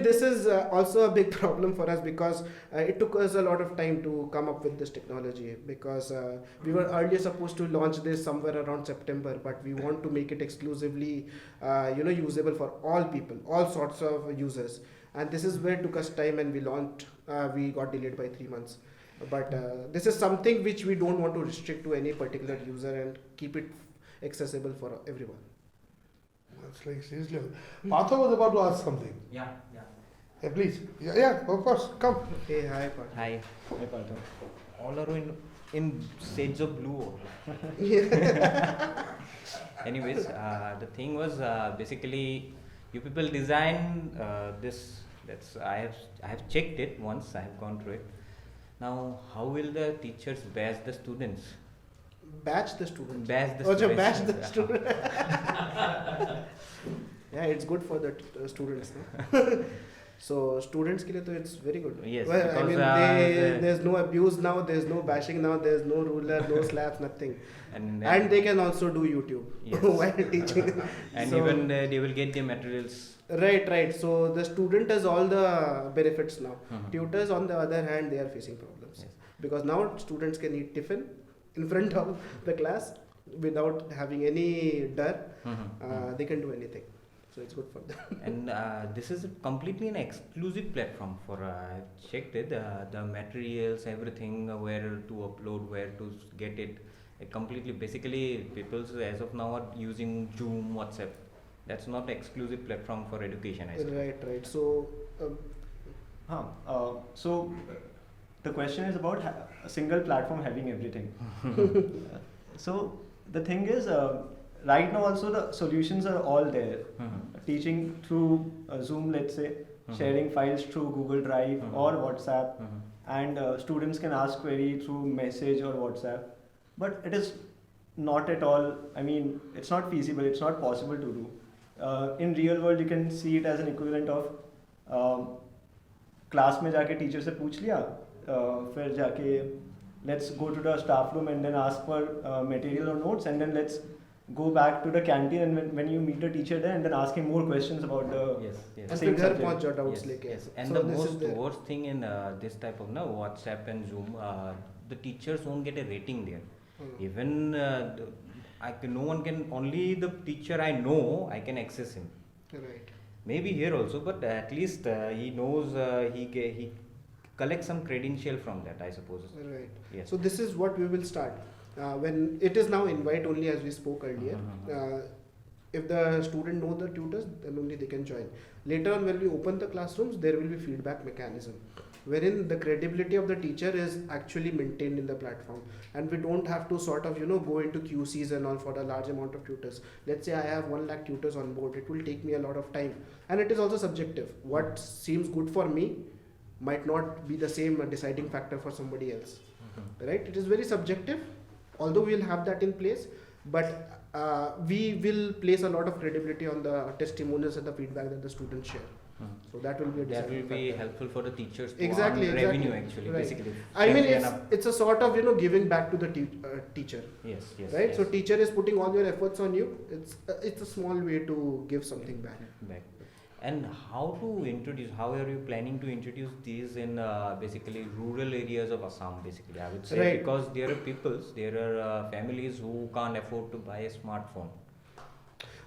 This is also a big problem for us, because it took us a lot of time to come up with this technology, because we were earlier supposed to launch this somewhere around September, but we want to make it exclusively usable for all people, all sorts of users. And this is where it took us time, and we got delayed by 3 months. But this is something which we don't want to restrict to any particular user and keep it accessible for everyone. that's like seriously. Partha was about to ask something. Yeah. Yeah, please. Yeah, of course. Come. Hey, hi, Pat. Hi. Hi, Partha. All are in shades of blue. Anyways, the thing was basically you people design this. I have checked it once. I have gone through it. Now, how will the teachers batch the students? Batch the students. Batch the Oh, students. batch the student. Yeah, it's good for the students. No? So students के लिए तो it's very good. Yes, Well, I because, mean, there's no abuse now, there's no bashing now, there's no ruler, no slaps, nothing. And they can also do YouTube Yes. while teaching. and So- even they will get the materials. Right. So the student has all the benefits now. Mhm. Tutors, on the other hand, they are facing problems, Yes. because now students can eat tiffin in front of the class without having any dirt. They can do anything. So it's good for them. And this is completely an exclusive platform for I checked it, the materials, everything, where to upload, where to get it. It completely, basically, people as of now are using Zoom, WhatsApp. That's not exclusive platform for education, I say. Right. So So the question is about a single platform having everything. So the thing is, right now also the solutions are all there. Teaching through Zoom, let's say, sharing files through Google Drive or WhatsApp, and students can ask query through message or WhatsApp. But it is not at all, I mean, it's not feasible, it's not possible to do. in real world you can see it as an equivalent of class में जाके teacher से पूछ लिया, फिर जाके let's go to the staff room and then ask for material or notes, and then let's go back to the canteen, and when you meet the teacher there and then ask him more questions about the Yes, yes. और same फिर घर subject. पहुंच जाओ doubts Yes, लेके. yes. And So the this is most the- worst thing in this type of WhatsApp and Zoom, the teachers won't get a rating there. Even no one can, only the teacher I know I can access him. Right. Maybe here also, but at least he knows, he collects some credential from that, I suppose. Right. Yes. So this is what we will start. When it is now invite only, as we spoke earlier. If the student know the tutors, then only they can join. Later on, when we open the classrooms, there will be feedback mechanism, wherein the credibility of the teacher is actually maintained in the platform, and we don't have to sort of go into QCs and all for a large amount of tutors. Let's say I have 1 lakh tutors on board, it will take me a lot of time, and it is also subjective. What seems good for me might not be the same deciding factor for somebody else, right? It is very subjective, although we will have that in place, but we will place a lot of credibility on the testimonials and the feedback that the students share. So that will be a That will deciding be factor. helpful for the teachers to Exactly, earn exactly. revenue actually, Right. basically. I mean, Frankly enough. it's a sort of giving back to the teacher, Yes, yes. right? yes. So teacher is putting all your efforts on you. It's a small way to give something back. Back. And how to introduce, how are you planning to introduce these in basically rural areas of Assam, basically, I would say, Right. because there are peoples, there are families who can't afford to buy a smartphone.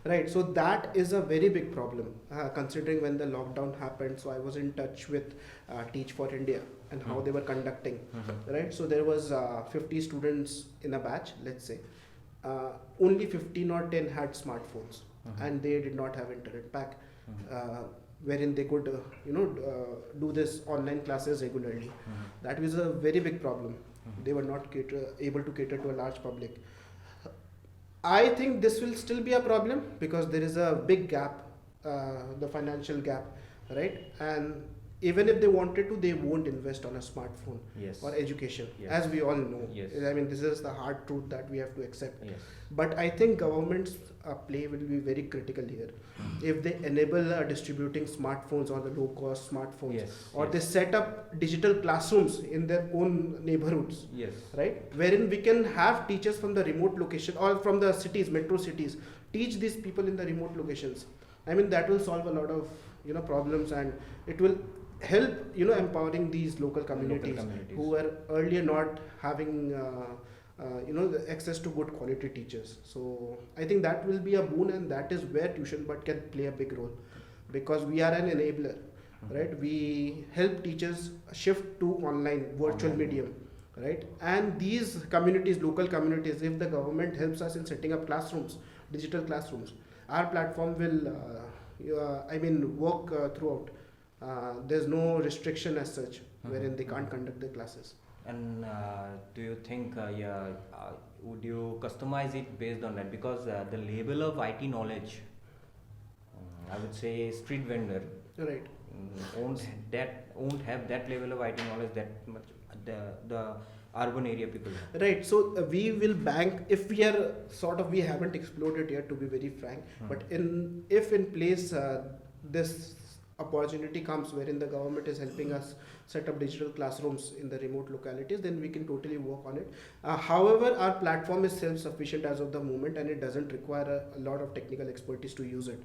Right, so that is a very big problem, considering when the lockdown happened. So I was in touch with Teach for India and how they were conducting, right? So there was 50 students in a batch, let's say. Only 15 or 10 had smartphones, and they did not have internet pack, wherein they could, do this online classes regularly. That was a very big problem. They were not able to cater to a large public. I think this will still be a problem because there is a big gap, the financial gap, right? And even if they wanted to, they won't invest on a smartphone Yes. or education, Yes. as we all know. Yes. I mean, this is the hard truth that we have to accept. Yes. But I think government's play will be very critical here. If they enable distributing smartphones or the low-cost smartphones, Yes, or yes. they set up digital classrooms in their own neighborhoods, Yes. right, wherein we can have teachers from the remote location or from the cities, metro cities, teach these people in the remote locations. I mean, that will solve a lot of problems, and it will help empowering these local communities, who were earlier not having the access to good quality teachers. So I think that will be a boon, and that is where tuition but can play a big role, because we are an enabler, right? We help teachers shift to online virtual Online. medium, right? And these communities, local communities, if the government helps us in setting up classrooms, digital classrooms, our platform will work throughout. There's no restriction as such wherein they can't conduct their classes. And do you think, would you customize it based on that? Because the label of IT knowledge, I would say street vendor, Right. won't have that level of IT knowledge that much. The urban area people have. Right, so we will bank, if we are we haven't explored it yet, to be very frank, but if in place this opportunity comes wherein the government is helping us set up digital classrooms in the remote localities, then we can totally work on it. However, our platform is self-sufficient as of the moment, and it doesn't require a lot of technical expertise to use it.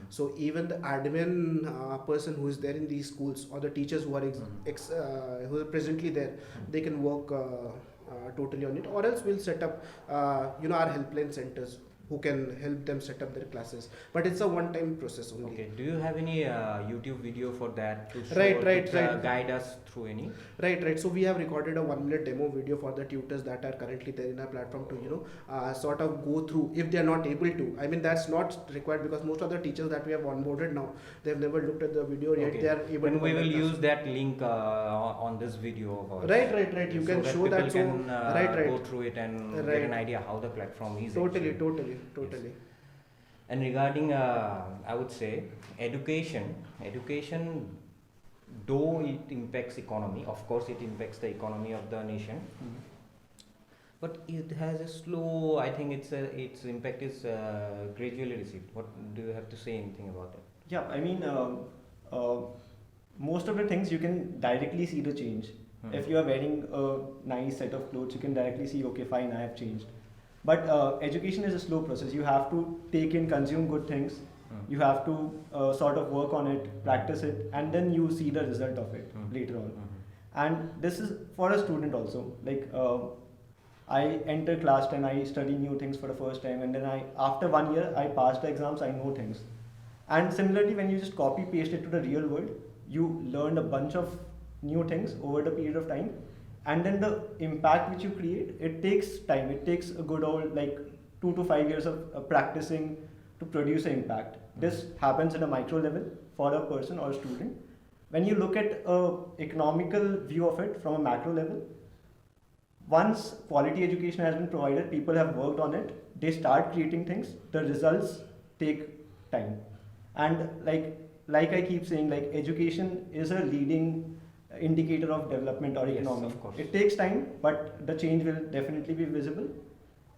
So even the admin person who is there in these schools, or the teachers who are who are presently there, they can work totally on it. Or else we'll set up our helpline centers who can help them set up their classes. But it's a one-time process only. Okay. Do you have any YouTube video for that to show, Right. guide us through any? Right. So we have recorded a 1-minute demo video for the tutors that are currently there in our platform to sort of go through if they are not able to. I mean, that's not required because most of the teachers that we have onboarded now, they've never looked at the video yet. Okay. They are able Then to. we will conduct us. use that link on this video of ours. Right. You can show that. People So can right. go through it and get Right. an idea how the platform is. Totally. actually. Yes. And regarding, I would say, education, though it impacts economy, of course it impacts the economy of the nation. But it has a slow. I think its impact is gradually received. What do you have to say anything about that? Yeah, I mean, uh, most of the things you can directly see the change. If you are wearing a nice set of clothes, you can directly see, okay, fine, I have changed. But education is a slow process. You have to take in, consume good things. You have to sort of work on it, practice it, and then you see the result of it later on. And this is for a student also. Like I enter class 10, I study new things for the first time, and then after 1 year, I pass the exams, I know things. And similarly, when you just copy paste it to the real world, you learn a bunch of new things over the period of time, and then the impact which you create, it takes time. It takes a good old like 2 to 5 years of practicing to produce an impact. This happens at a micro level for a person or a student. When you look at a economical view of it from a macro level, once quality education has been provided, people have worked on it, they start creating things, the results take time. And like I keep saying, like education is a leading indicator of development or Yes, economy. of course. It takes time, but the change will definitely be visible.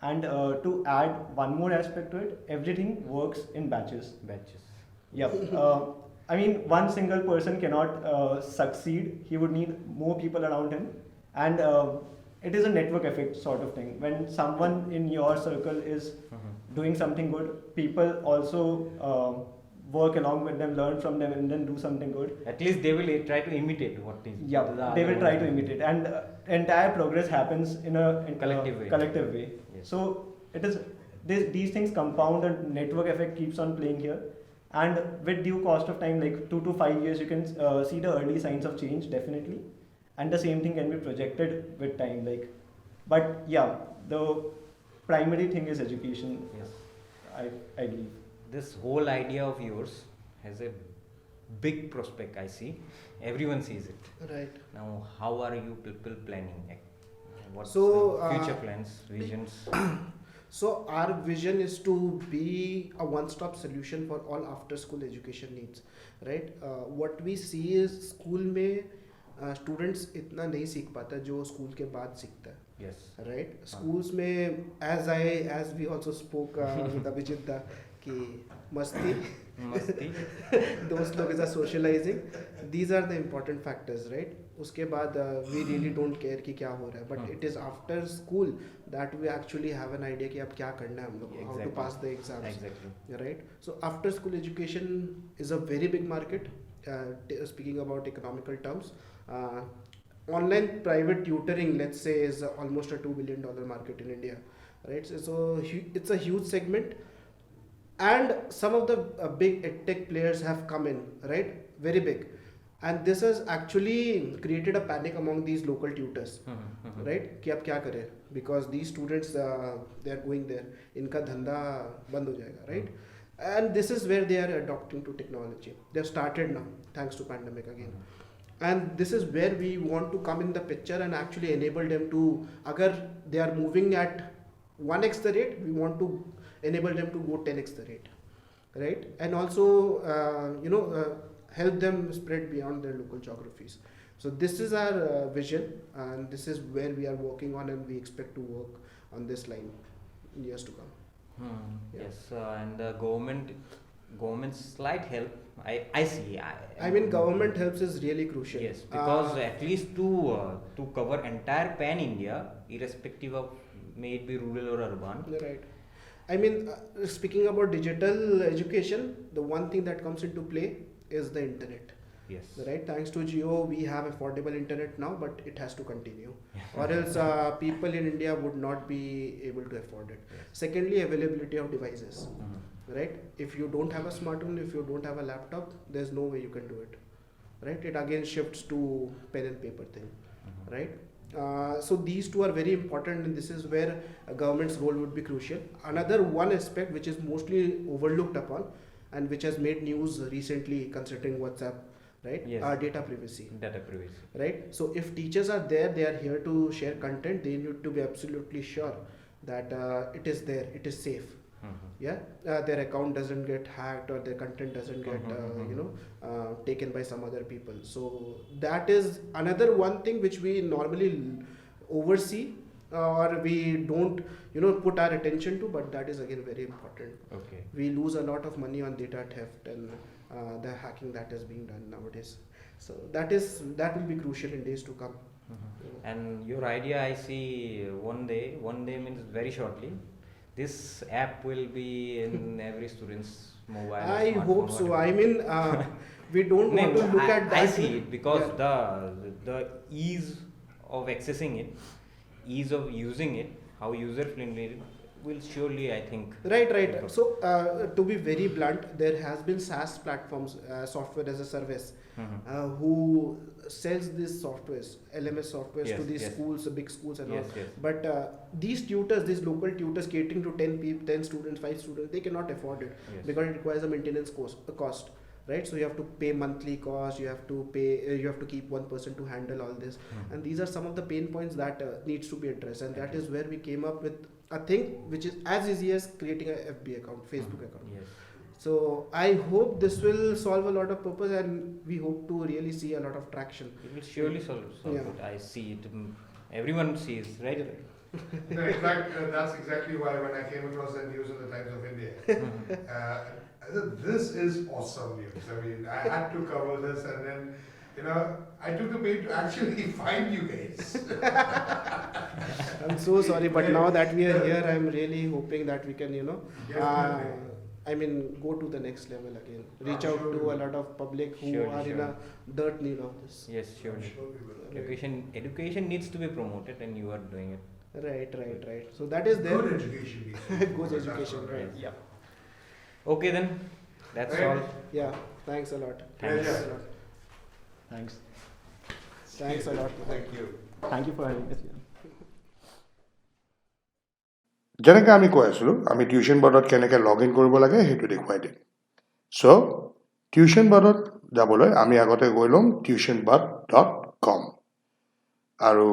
And to add one more aspect to it, everything works in batches. Batches. Yep. I mean, one single person cannot succeed. He would need more people around him, and it is a network effect sort of thing. When someone in your circle is doing something good, people also work along with them, learn from them, and then do something good. At least they will try to imitate what is. Yeah, they will try to imitate, and entire progress happens in a Collective way. Collective way. Yes. So it is these things compound, and network effect keeps on playing here. And with due cost of time, like 2 to 5 years, you can see the early signs of change definitely, and the same thing can be projected with time. Like, but yeah, the primary thing is education. Yes. I believe. This whole idea of yours has a big prospect. I see. Everyone sees it. Right. Now, how are you people planning? What's So, future plans, visions? So our vision is to be a one-stop solution for all after-school education needs, right? What we see is school में students इतना नहीं सीख पाता जो school के बाद सीखता है, Yes. right? Schools में as we also spoke with Abhijit da कि मस्ती Masti. दोस्त लोग are socializing. These are the important factors, right? उसके बाद we really don't care कि क्या हो रहा है, but it is after school that we actually have an idea कि अब क्या करना है हम लोग को, how to Exactly. pass the exams, Exactly. right? So after school education is a very big market. Speaking about economical terms, online private tutoring, let's say, is almost a $2 billion market in India, right? So it's a huge segment. And some of the big edtech players have come in, right? Very big. And this has actually created a panic among these local tutors, right? कि अब क्या करें? Because these students, they are going there. इनका धंधा बंद हो जाएगा, right? And this is where they are adopting to technology. They have started now, thanks to pandemic again. And this is where we want to come in the picture and actually enable them to, agar they are moving at 1x the rate, we want to enable them to go 10x the rate, right? And also, help them spread beyond their local geographies. So this is our vision, and this is where we are working on, and we expect to work on this line in years to come. Yeah. Yes, and the government's slight help. I see. I mean, government helps is really crucial. Yes, because at least to cover entire pan India, irrespective of may it be rural or urban. Right. I mean, speaking about digital education, the one thing that comes into play is the internet. Yes. Right. Thanks to Jio, we have affordable internet now, but it has to continue, or else people in India would not be able to afford it. Yes. Secondly, availability of devices. Right. If you don't have a smartphone, if you don't have a laptop, there's no way you can do it. Right. It again shifts to pen and paper thing. Right. So these two are very important, and this is where a government's role would be crucial. Another one aspect which is mostly overlooked upon and which has made news recently considering WhatsApp, right? Yes. Data privacy. Data privacy. Right? So if teachers are there, they are here to share content, they need to be absolutely sure that it is there, it is safe. Yeah, their account doesn't get hacked or their content doesn't get taken by some other people. So that is another one thing which we normally oversee, or we don't put our attention to, but that is again very important. Okay. We lose a lot of money on data theft and the hacking that is being done nowadays. So that will be crucial in days to come. And your idea, I see, one day means very shortly, this app will be in every student's mobile. I smartphone, hope so. whatever. I mean, we don't No, want to look at that. I see it because Yeah. the ease of accessing it, ease of using it, how user friendly it will surely, I think. Right. So, to be very blunt, there has been SaaS platforms, software as a service, who sells these softwares, LMS softwares to Yes, these yes. schools, big schools and Yes, all. yes. But these tutors, these local tutors catering to 10 people, 10 students, 5 students, they cannot afford it Yes. because it requires a maintenance cost. Right, so you have to pay monthly cost. You have to pay. You have to keep one person to handle all this, and these are some of the pain points that needs to be addressed. And that is where we came up with a thing which is as easy as creating a FB account, Facebook account. Yes. So I hope this will solve a lot of purpose, and we hope to really see a lot of traction. It will surely solve Yeah. it. I see it. Everyone sees, right? No, in fact, that's exactly why when I came across that news in the Times of India, I said, this is awesome news. I mean, I had to cover this, and then, I took the pain to actually find you guys. I'm so sorry, but now that we are here, I'm really hoping that we can, Definitely. go to the next level again. Reach I'm out sure to we a will. lot of public who Surely, are in a dirt need of this. Yes, surely. Sure we will. Education needs to be promoted, and you are doing it. Right. So that is there. Good education. needs to be Good promoted, that's education, what I right. mean. Yeah. Okay then. That's Right. all. Yeah. Thanks a lot. Thanks. Pleasure. a lot. Thanks. Thanks a lot. Thank you. Thank you for having us here. যেনেকৈ আমি কৈ আছিলোঁ আমি tuition বৰ্ডত কেনেকৈ log in কৰিব লাগে সেইটো দেখুৱাই দিম চ' টিউশ্যন বৰ্ডত যাবলৈ আমি আগতে গৈ ল'ম tuitionbud.com আৰু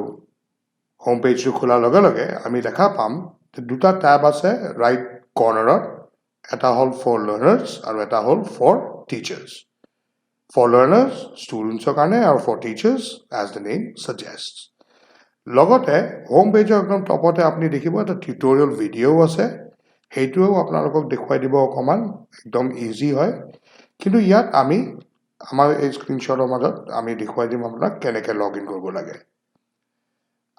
হোম পেজটো খোলাৰ লগে লগে আমি দেখা পাম যে দুটা টেব আছে ৰাইট কৰ্নাৰত এটা হ'ল ফৰ লাৰ্ণাৰ্ছ আৰু এটা হ'ল ফৰ টিচাৰ্ছ ফৰ লাৰ্ণাৰ্ছ ষ্টুডেণ্টছৰ কাৰণে আৰু for teachers as the name suggest লগতে হোম পেজৰ একদম টপতে আপুনি দেখিব এটা টিউটৰিয়েল ভিডিঅ' আছে সেইটোও আপোনালোকক দেখুৱাই দিব অকণমান একদম ইজি হয় কিন্তু ইয়াত আমি আমাৰ এই স্ক্ৰীনশ্বটৰ মাজত আমি দেখুৱাই দিম আপোনাক কেনেকৈ লগ ইন কৰিব লাগে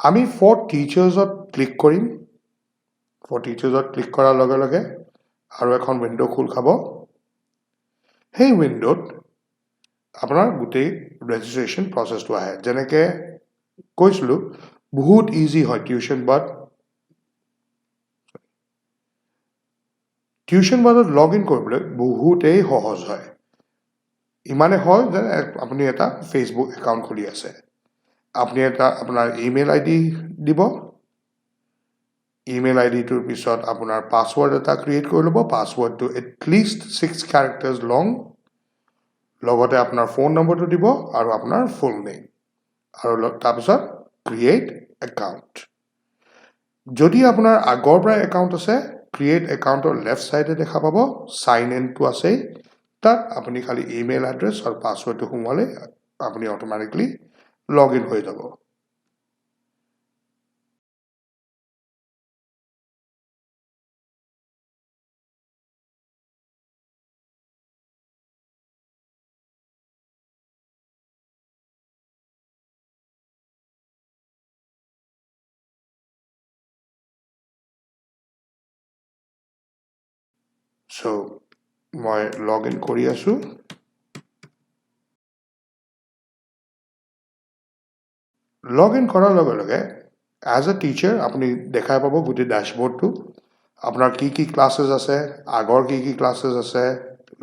আমি ফৰ টিচাৰ্ছত ক্লিক কৰিম ফৰ টিচাৰ্ছত ক্লিক কৰাৰ লগে লগে আৰু এখন উইণ্ড' খোল খাব সেই উইণ্ড'ত আপোনাৰ গোটেই ৰেজিষ্ট্ৰেশ্যন প্ৰচেছটো আহে যেনেকৈ কৈছিলোঁ বহুত ইজি হয় টিউশ্যন বাৰ্ডত লগ ইন কৰিবলৈ বহুতেই সহজ হয় ইমানেই সহজ যে আপুনি এটা ফেচবুক একাউণ্ট খুলি আছে আপুনি এটা আপোনাৰ ইমেইল আই ডি দিব ইমেইল আই ডিটোৰ পিছত আপোনাৰ পাছৱৰ্ড এটা ক্ৰিয়েট কৰি ল'ব পাছৱৰ্ডটো এটলিষ্ট 6 কেৰেক্টাৰ্ছ লং লগতে আপোনাৰ ফোন নম্বৰটো দিব আৰু আপোনাৰ ফুল নেম আৰু তাৰপিছত ক্ৰিয়েট একাউণ্ট যদি আপোনাৰ আগৰ পৰা একাউণ্ট আছে ক্ৰিয়েট একাউণ্টৰ লেফ্ট ছাইডে দেখা পাব চাইন ইনটো আছেই তাত আপুনি খালি ইমেইল এড্ৰেছ আৰু পাছৱৰ্ডটো সোমালে আপুনি অট'মেটিকলি লগ ইন হৈ যাব চ' মই লগ ইন কৰি আছোঁ লগ ইন কৰাৰ লগে লগে এজ এ টিচাৰ আপুনি দেখাই পাব গোটেই ডেশ্ববৰ্ডটো আপোনাৰ কি কি ক্লাছেছ আছে আগৰ কি কি ক্লাছেছ আছে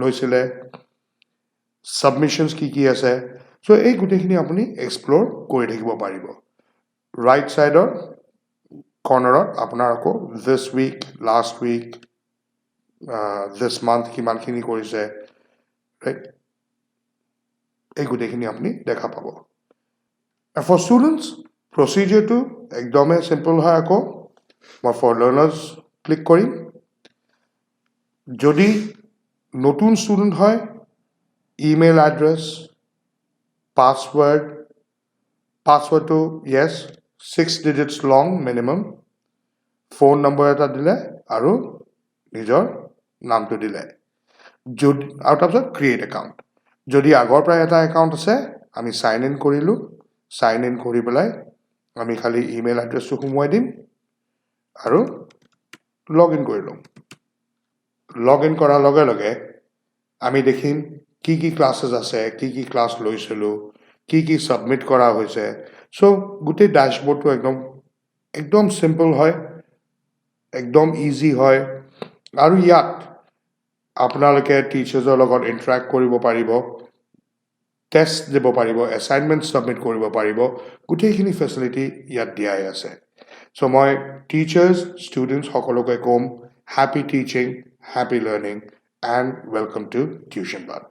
লৈছিলে ছাবমিশ্যনছ কি কি আছে চ' এই গোটেইখিনি আপুনি এক্সপ্ল'ৰ কৰি থাকিব পাৰিব ৰাইট ছাইডৰ কৰ্নাৰত আপোনাৰ আকৌ দিছ উইক লাষ্ট উইক দিছ মান্থ কিমানখিনি কৰিছে ৰাইট এই গোটেইখিনি আপুনি দেখা পাব ফৰ ষ্টুডেণ্টছ প্ৰচিডিঅ'ৰটো একদমেই চিম্পল হয় আকৌ মই ফৰ লাৰ্ণাৰ্ছ ক্লিক কৰিম যদি নতুন ষ্টুডেণ্ট হয় ইমেইল এড্ৰেছ পাছৱৰ্ডটো য়েছ 6 digits long minimum, phone number এটা দিলে আৰু নিজৰ নামটো দিলে যদি আৰু তাৰপিছত ক্ৰিয়েট একাউণ্ট যদি আগৰ পৰা এটা একাউণ্ট আছে আমি সাইন ইন কৰিলোঁ সাইন ইন কৰি পেলাই আমি খালি ইমেইল এড্ৰেছটো সোমোৱাই দিম আৰু লগ ইন কৰি ল'ম লগ ইন কৰাৰ লগে লগে আমি দেখিম কি কি ক্লাছেছ আছে কি কি ক্লাছ লৈছিলোঁ কি কি ছাবমিট কৰা হৈছে চ' গোটেই ডেশ্ববৰ্ডটো একদম চিম্পল হয় একদম ইজি হয় আৰু ইয়াত আপোনালোকে টিচাৰ্ছৰ লগত ইণ্টাৰেক্ট কৰিব পাৰিব টেষ্ট দিব পাৰিব এছাইনমেণ্ট ছাবমিট কৰিব পাৰিব গোটেইখিনি ফেচিলিটি ইয়াত দিয়াই আছে চ' মই টিচাৰ্ছ ষ্টুডেণ্টছ সকলোকে ক'ম happy teaching happy learning and welcome to tuition bar